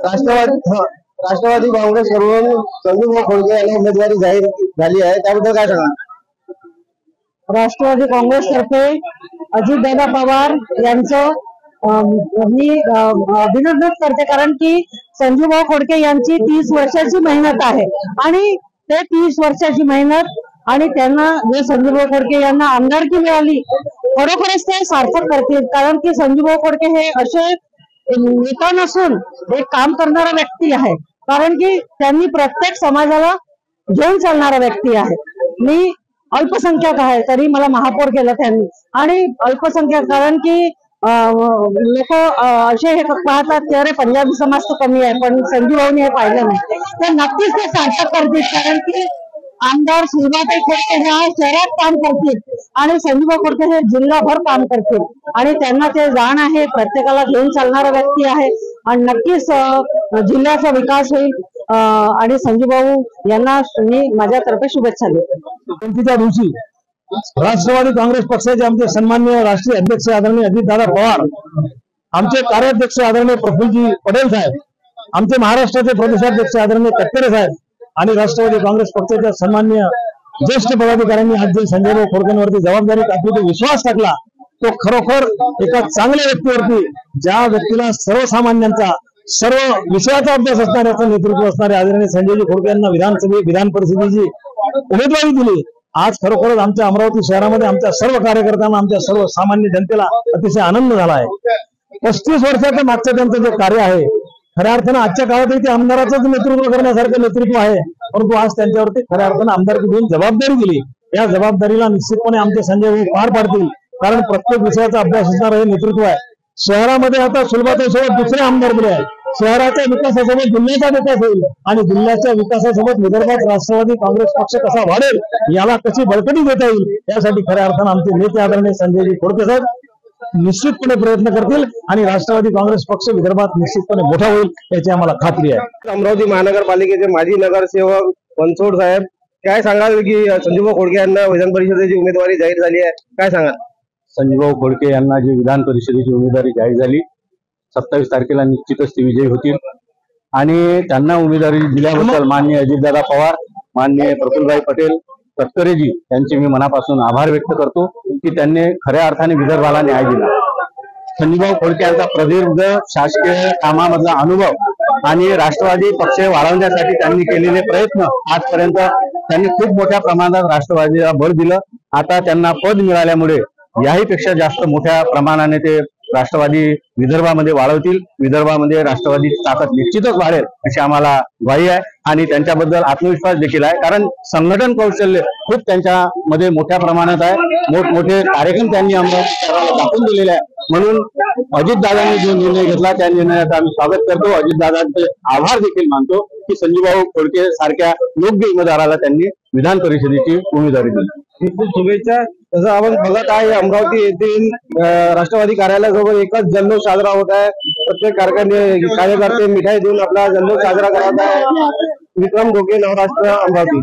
राष्ट्रवादी काँग्रेसकडून संजू खोडके यांना उमेदवारी जाहीर झाली आहे, त्याबद्दल काय सांगा? राष्ट्रवादी काँग्रेसतर्फे अजितदादा पवार यांचं मी अभिनंदन करते, कारण की संजूभाऊ खोडके यांची 30 वर्षाची मेहनत आहे आणि ते 30 वर्षाची मेहनत आणि त्यांना जे संजूभाऊ खोडके यांना आमदारकी मिळाली खरोखरच ते सार्थक करतील, कारण की संजूभाऊ खोडके हे असे नेता नसून एक काम करणारा व्यक्ती आहे, कारण की त्यांनी प्रत्येक समाजाला घेऊन चालणारा व्यक्ती आहे। मी अल्पसंख्याक आहे तरी मला महापौर केलं त्यांनी, आणि अल्पसंख्याक कारण की लोक असे हे पाहतात की अरे पंजाबी समाज तर कमी आहे, पण संजूभाऊनी हे पाहिलं नाही, तर नक्कीच ते सार्थक करतील, कारण की आमदार सुलभाताई खोडके ह्या शहरात काम करतील आणि संजूभाऊ खोडके हे जिल्हाभर काम करतील आणि त्यांना ते जाण आहे, प्रत्येकाला घेऊन चालणारा व्यक्ती आहे आणि नक्कीच जिल्ह्याचा विकास होईल आणि संजूभाऊ यांना मी माझ्यातर्फे शुभेच्छा देतो। जयंतीच्या दिवशी राष्ट्रवादी काँग्रेस पक्षाचे आमचे सन्माननीय राष्ट्रीय अध्यक्ष आदरणीय अजितदादा पवार, आमचे कार्याध्यक्ष आदरणीय प्रफुल्लजी पटेल साहेब, आमचे महाराष्ट्राचे प्रदेशाध्यक्ष आदरणीय तटकरे साहेब आणि राष्ट्रवादी काँग्रेस पक्षाच्या सन्माननीय ज्येष्ठ पदाधिकाऱ्यांनी आज जे संजयभाऊ खोडकेंवरती जबाबदारी टाकली, तो विश्वास टाकला, तो खरोखर एका चांगल्या व्यक्तीवरती, ज्या व्यक्तीला सर्वसामान्यांचा सर्व विषयाचा अभ्यास असणाऱ्याचं नेतृत्व असणारे आदरणीय संजयजी खोडके यांना विधान परिषदेची उमेदवारी दिली। आज खरोखरच आमच्या अमरावती शहरामध्ये आमच्या सर्व कार्यकर्त्यांना, आमच्या सर्व सामान्य जनतेला अतिशय आनंद झाला आहे। 35 वर्षाचं मागचं त्यांचं जे कार्य आहे, खऱ्या अर्थानं आजच्या काळातही ते आमदाराचंच नेतृत्व करण्यासारखं नेतृत्व आहे, परंतु आज त्यांच्यावरती खऱ्या अर्थानं आमदारकी देऊन जबाबदारी दिली। या जबाबदारीला निश्चितपणे आमचे संजय भाऊ पार पाडतील, कारण प्रत्येक विषयाचा अभ्यास असणारं हे नेतृत्व आहे। शहरामध्ये आता सुलभाताईसोबत दुसरे आमदार दिले आहे, शहराच्या विकासासोबत जिल्ह्याचा विकास होईल आणि जिल्ह्याच्या विकासासोबत विदर्भात राष्ट्रवादी काँग्रेस पक्ष कसा वाढेल, याला कशी बळकटी देता येईल, यासाठी खऱ्या अर्थानं आमचे नेते आदरणीय संजयजी खोडके साहेब निश्चितपणे प्रयत्न करतील आणि राष्ट्रवादी काँग्रेस पक्ष विदर्भात निश्चितपणे मोठा होईल याची आम्हाला खात्री आहे। अमरावती महानगरपालिकेचे माजी नगरसेवक बनसोड साहेब, काय सांगाल की संजूभाऊ खोडके यांना विधान परिषदेची उमेदवारी जाहीर झाली आहे, काय सांगाल? संजूभाऊ खोडके यांना जी विधान परिषदेची उमेदवारी जाहीर झाली, 27 तारखेला निश्चितच ते विजयी होतील आणि त्यांना उमेदवारी दिल्याबद्दल माननीय अजितदादा पवार, माननीय प्रफुल्लभाई पटेल, तटकरेजी यांचे मी मनापासून आभार व्यक्त करतो की त्यांनी खऱ्या अर्थाने विदर्भाला न्याय दिला। संजूभाऊ खोडके यांचा प्रदीर्घ शासकीय कामामधला अनुभव आणि राष्ट्रवादी पक्ष वाढवण्यासाठी त्यांनी केलेले प्रयत्न, आजपर्यंत त्यांनी खूप मोठ्या प्रमाणात राष्ट्रवादीला बळ दिलं। आता त्यांना पद मिळाल्यामुळे याही पेक्षा जास्त मोठ्या प्रमाणाने ते राष्ट्रवादी विदर्भामध्ये वाढवतील, विदर्भामध्ये राष्ट्रवादीची ताकद निश्चितच वाढेल अशी आम्हाला ग्वाही आहे आणि त्यांच्याबद्दल आत्मविश्वास देखील आहे, कारण संघटन कौशल्य खूप त्यांच्यामध्ये मोठ्या प्रमाणात आहे। मोठमोठे कार्यक्रम त्यांनी आम्हाला दाखवून दिलेले आहे, म्हणून अजितदादांनी जो निर्णय घेतला त्या निर्णयाचं आम्ही स्वागत करतो, अजितदादांचे आभार देखील मानतो की संजूभाऊ खोडके सारख्या योग्य उमेदवाराला त्यांनी विधान परिषदेची उमेदवारी दिली। खूप शुभेच्छा। तसं आपण बघत आहे अमरावती येथील राष्ट्रवादी कार्यालयासोबत एकच जल्लोष साजरा होत आहे, प्रत्येक कार्यकर्ते मिठाई देऊन आपला जल्लोष साजरा करत आहे। विक्रम गोके, नवराष्ट्र, अमरावती।